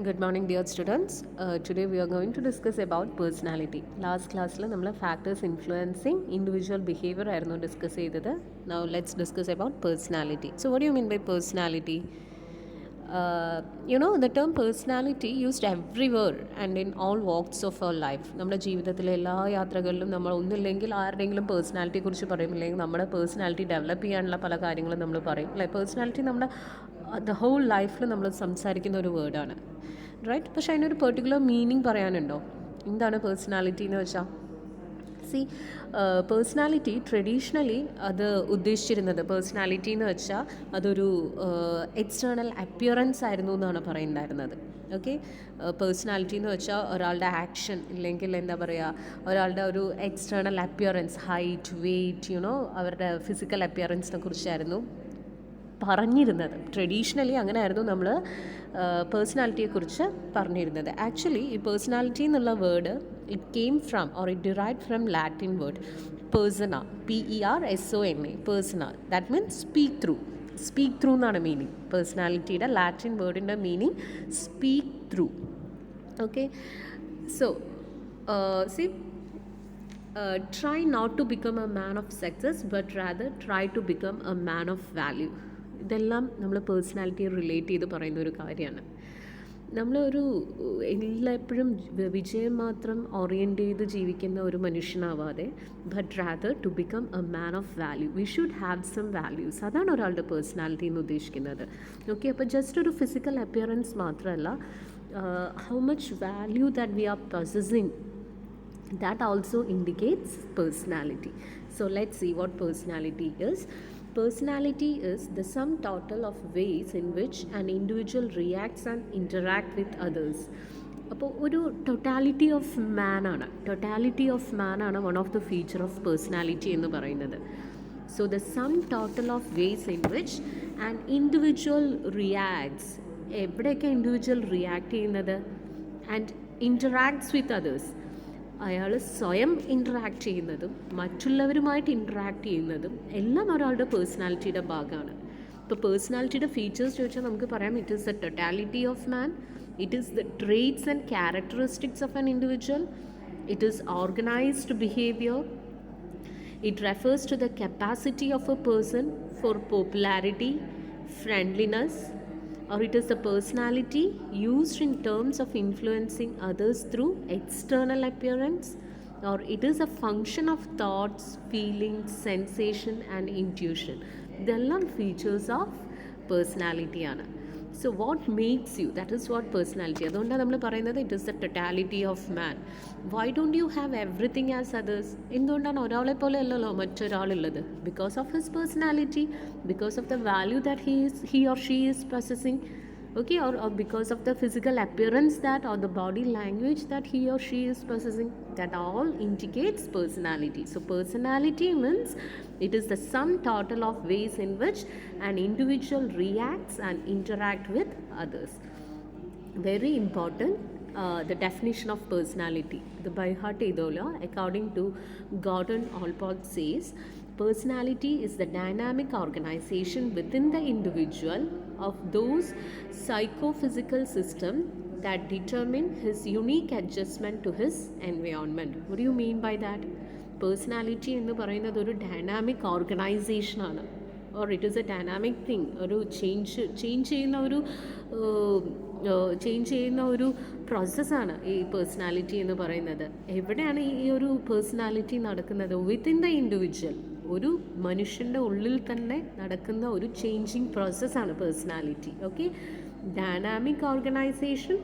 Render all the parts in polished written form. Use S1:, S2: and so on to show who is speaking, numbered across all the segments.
S1: Good morning, dear students. Today we are going to discuss about personality. Last class we factors influencing individual behavior ആയിരുന്നു discuss ചെയ്തത്. Now let's discuss about personality. So what do you mean by personality? The term personality used everywhere and in all walks of our life. നമ്മുടെ ജീവിതത്തിലെ എല്ലാ യാത്രകളിലും നമ്മൾ ഒന്നില്ലെങ്കിൽ ആരുടെയെങ്കിലും പേഴ്സണാലിറ്റിയെ കുറിച്ച് പറയും, അല്ലെങ്കിൽ നമ്മുടെ പേഴ്സണാലിറ്റി ഡെവലപ്പ് ചെയ്യാനുള്ള പല കാര്യങ്ങളും നമ്മൾ പറയും അല്ലെ. പേഴ്സണാലിറ്റി നമ്മുടെ ദ ഹോൾ ലൈഫിൽ നമ്മൾ സംസാരിക്കുന്ന ഒരു വേർഡാണ്, റൈറ്റ്? പക്ഷേ അതിനൊരു പെർട്ടിക്കുലർ മീനിങ് പറയാനുണ്ടോ? എന്താണ് പേഴ്സണാലിറ്റി എന്ന് വെച്ചാൽ? പേഴ്സണാലിറ്റി ട്രഡീഷണലി അത് ഉദ്ദേശിച്ചിരുന്നത്, പേഴ്സണാലിറ്റി എന്ന് വെച്ചാൽ അതൊരു എക്സ്റ്റേണൽ അപ്പിയറൻസ് ആയിരുന്നു എന്നാണ് പറയുന്നുണ്ടായിരുന്നത്. ഓക്കെ, പേഴ്സണാലിറ്റി എന്ന് വെച്ചാൽ ഒരാളുടെ ആക്ഷൻ, ഇല്ലെങ്കിൽ എന്താ പറയുക, ഒരാളുടെ ഒരു എക്സ്റ്റേണൽ അപ്പിയറൻസ്, ഹൈറ്റ്, വെയ്റ്റ്, അവരുടെ ഫിസിക്കൽ അപ്പിയറൻസിനെ കുറിച്ചായിരുന്നു പറഞ്ഞിരുന്നത്. ട്രഡീഷണലി അങ്ങനെയായിരുന്നു നമ്മൾ പേഴ്സണാലിറ്റിയെക്കുറിച്ച് പറഞ്ഞിരുന്നത്. ആക്ച്വലി ഈ പേഴ്സണാലിറ്റി എന്നുള്ള word it came from or it derived from Latin word persona, PERSONA, persona. That means speak through എന്നാണ് മീനിങ്. പേഴ്സണാലിറ്റിയുടെ ലാറ്റിൻ വേർഡിൻ്റെ meaning speak through. Okay, so try not to become a man of success but rather try to become a man of value. ഇതെല്ലാം നമ്മൾ പേഴ്സണാലിറ്റിയെ relate ചെയ്ത് പറയുന്ന ഒരു കാര്യമാണ്. നമ്മളൊരു എല്ലായ്പ്പോഴും വിജയം മാത്രം ഓറിയൻറ്റ് ചെയ്ത് ജീവിക്കുന്ന ഒരു മനുഷ്യനാവാതെ but rather to become a man of value. We should have some values. അതാണ് ഒരാളുടെ പേഴ്സണാലിറ്റി എന്ന് ഉദ്ദേശിക്കുന്നത്. ഓക്കെ, അപ്പോൾ ജസ്റ്റ് ഒരു ഫിസിക്കൽ അപ്പിയറൻസ് മാത്രമല്ല, how much value that we are possessing, that also indicates personality. So let's see what personality is. Personality is the sum total of ways in which an individual reacts and interact with others. അപ്പോൾ ഒരു totality of മാൻ ആണ് one of the feature of personality എന്ന് പറയുന്നത്. So the sum total of ways in which an individual reacts, എവിടെയൊക്കെ individual react ചെയ്യുന്നത്, and ഇൻറ്ററാക്ട്സ് with others, അയാൾ സ്വയം interact ചെയ്യുന്നതും മറ്റുള്ളവരുമായിട്ട് ഇൻറ്ററാക്ട് ചെയ്യുന്നതും എല്ലാം ഒരാളുടെ പേഴ്സണാലിറ്റിയുടെ ഭാഗമാണ്. ഇപ്പോൾ പേഴ്സണാലിറ്റിയുടെ ഫീച്ചേഴ്സ് ചോദിച്ചാൽ നമുക്ക് പറയാം, it is the totality of man, it is the traits and characteristics of an individual, it is organised behaviour, it refers to the capacity of a person for popularity, friendliness, or it is the personality used in terms of influencing others through external appearance, or it is a function of thoughts, feelings, sensation and intuition. ഇതെല്ലാം features of personality ആണ്. So what makes you, that is what personality. അതുകൊണ്ടാണ് നമ്മൾ പറയുന്നത് it is the totality of man. Why don't you have everything as others? എന്തുകൊണ്ടാണ് ഒരാളെ പോലെ അല്ലല്ലോ മറ്റൊരാളുള്ളത്? Because of his personality, because of the value that he or she is possessing, okay, or because of the physical appearance that, or the body language that he or she is possessing, that all indicates personality. So personality means it is the sum total of ways in which an individual reacts and interact with others. Very important, the definition of personality. The by heart idola, according to Gordon Allport says, personality is the dynamic organization within the individual of those psychophysical systems that determine his unique adjustment to his environment. What do you mean by that? Personality എന്ന് പറയുന്നത് ഒരു dynamic ഓർഗനൈസേഷനാണ്, or it is a dynamic thing. ഒരു change ചെയ്യുന്ന ഒരു പ്രോസസ്സാണ് ഈ personality എന്ന് പറയുന്നത്. എവിടെയാണ് ഈ ഒരു പേഴ്സണാലിറ്റി നടക്കുന്നത്? വിത്തിൻ ദ ഇൻഡിവിജ്വൽ, ഒരു മനുഷ്യൻ്റെ ഉള്ളിൽ തന്നെ നടക്കുന്ന ഒരു ചേഞ്ചിങ് പ്രോസസ്സാണ് personality. Okay, dynamic organisation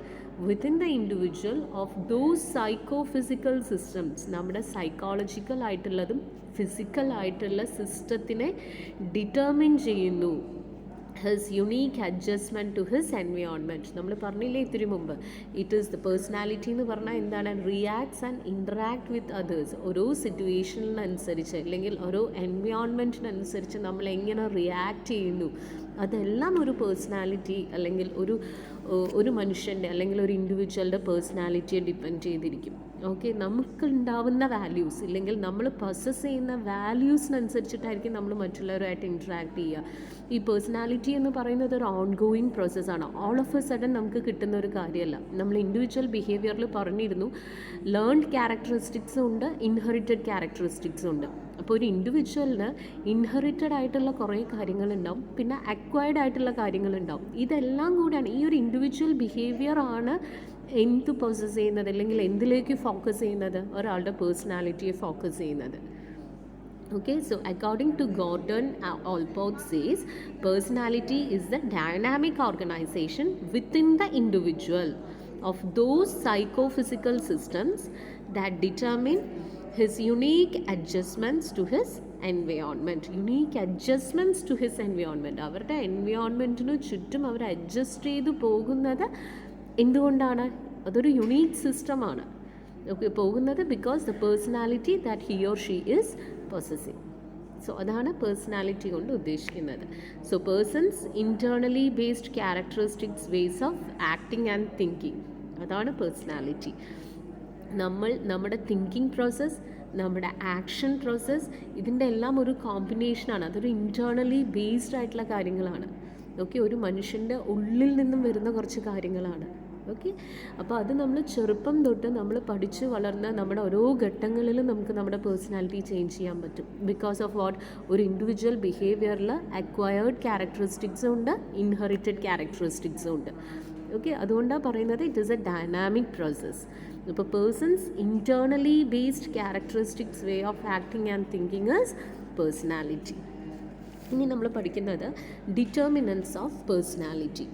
S1: within the individual of those psychophysical systems, നമ്മുടെ സൈക്കോളജിക്കൽ ആയിട്ടുള്ളതും ഫിസിക്കൽ ആയിട്ടുള്ള സിസ്റ്റത്തിനെ ഡിറ്റർമിൻ ചെയ്യുന്നു. His unique adjustment to his environment. നമ്മൾ പറഞ്ഞില്ലേ ഇത്തിരി മുമ്പ്, ഇറ്റ് ഈസ് ദ പേഴ്സണാലിറ്റി എന്ന് പറഞ്ഞാൽ എന്താണ്? Reacts and interact with others. ഓരോ സിറ്റുവേഷനിനനുസരിച്ച് അല്ലെങ്കിൽ ഓരോ എൻവയോൺമെൻറ്റിനനുസരിച്ച് നമ്മൾ എങ്ങനെ റിയാക്ട് ചെയ്യുന്നു, അതെല്ലാം ഒരു പേഴ്സണാലിറ്റി അല്ലെങ്കിൽ ഒരു മനുഷ്യൻ്റെ അല്ലെങ്കിൽ ഒരു ഇൻഡിവിജ്വലിൻ്റെ പേഴ്സണാലിറ്റിയെ ഡിപ്പെൻഡ് ചെയ്തിരിക്കും. ഓക്കെ, നമുക്കുണ്ടാവുന്ന വാല്യൂസ് ഇല്ലെങ്കിൽ നമ്മൾ പൊസസ് ചെയ്യുന്ന വാല്യൂസിനനുസരിച്ചിട്ടായിരിക്കും നമ്മൾ മറ്റുള്ളവരുമായിട്ട് ഇൻട്രാക്ട് ചെയ്യുക. ഈ പേഴ്സണാലിറ്റി എന്ന് പറയുന്നത് ഒരു ഓൺ ഗോയിങ് പ്രോസസ്സാണ്. ഓൾ ഓഫ് എ സഡൻ നമുക്ക് കിട്ടുന്ന ഒരു കാര്യമല്ല. നമ്മൾ ഇൻഡിവിജ്വൽ ബിഹേവിയറിൽ പറഞ്ഞിരുന്നു, ലേൺഡ് ക്യാരക്ടറിസ്റ്റിക്സും ഉണ്ട്, ഇൻഹെറിറ്റഡ് ക്യാരക്ടറിസ്റ്റിക്സും ഉണ്ട്. അപ്പോൾ ഒരു ഇൻഡിവിജ്വലിന് ഇൻഹെറിറ്റഡ് ആയിട്ടുള്ള കുറേ കാര്യങ്ങളുണ്ടാവും, പിന്നെ അക്വയർഡ് ആയിട്ടുള്ള കാര്യങ്ങളുണ്ടാവും. ഇതെല്ലാം കൂടിയാണ് ഈ ഒരു ഇൻഡിവിജ്വൽ ബിഹേവിയർ ആണ് എന്ത് പൊസസ് ചെയ്യുന്നത് അല്ലെങ്കിൽ എന്തിലേക്ക് ഫോക്കസ് ചെയ്യുന്നത്, ഒരാളുടെ പേഴ്സണാലിറ്റിയെ ഫോക്കസ് ചെയ്യുന്നത്. Okay, so according to Gordon Allport says, personality is the dynamic organization within the individual of those psychophysical systems that determine his unique adjustments to his environment. Unique adjustments to his environment. അവരുടെ എൻവയോൺമെൻറ്റിന് ചുറ്റും അവർ adjust ചെയ്ത് പോകുന്നത് എന്തുകൊണ്ടാണ്? അതൊരു unique സിസ്റ്റമാണ്. Okay, പോകുന്നത് because the personality that he or she is possessing. So അതാണ് personality കൊണ്ട് ഉദ്ദേശിക്കുന്നത്. So persons internally based characteristics, ways of acting and thinking, അതാണ് പേഴ്സണാലിറ്റി. നമ്മുടെ തിങ്കിങ് പ്രോസസ്സ്, നമ്മുടെ ആക്ഷൻ പ്രോസസ്സ്, ഇതിൻ്റെ എല്ലാം ഒരു കോമ്പിനേഷനാണ്. അതൊരു ഇൻറ്റേർണലി ബേസ്ഡ് ആയിട്ടുള്ള കാര്യങ്ങളാണ്. ഓക്കെ, ഒരു മനുഷ്യൻ്റെ ഉള്ളിൽ നിന്നും വരുന്ന കുറച്ച് കാര്യങ്ങളാണ്. ഓക്കെ, അപ്പോൾ അത് നമ്മൾ ചെറുപ്പം തൊട്ട് നമ്മൾ പഠിച്ച് വളർന്ന നമ്മുടെ ഓരോ ഘട്ടങ്ങളിലും നമുക്ക് നമ്മുടെ പേഴ്സണാലിറ്റി ചേഞ്ച് ചെയ്യാൻ പറ്റും. Because of what? ഒരു ഇൻഡിവിജ്വൽ ബിഹേവിയറിൽ അക്വയർഡ് ക്യാരക്ടറിസ്റ്റിക്സും ഉണ്ട്, ഇൻഹെറിറ്റഡ് ക്യാരക്ടറിസ്റ്റിക്സും ഉണ്ട്. ഓക്കെ, അതുകൊണ്ടാണ് പറയുന്നത് it is a dynamic process. ഇപ്പോൾ persons internally based characteristics, way of acting and thinking is personality. ഇനി നമ്മൾ പഠിക്കുന്നത് ഡിറ്റർമിനൻസ് ഓഫ് പേഴ്സണാലിറ്റി.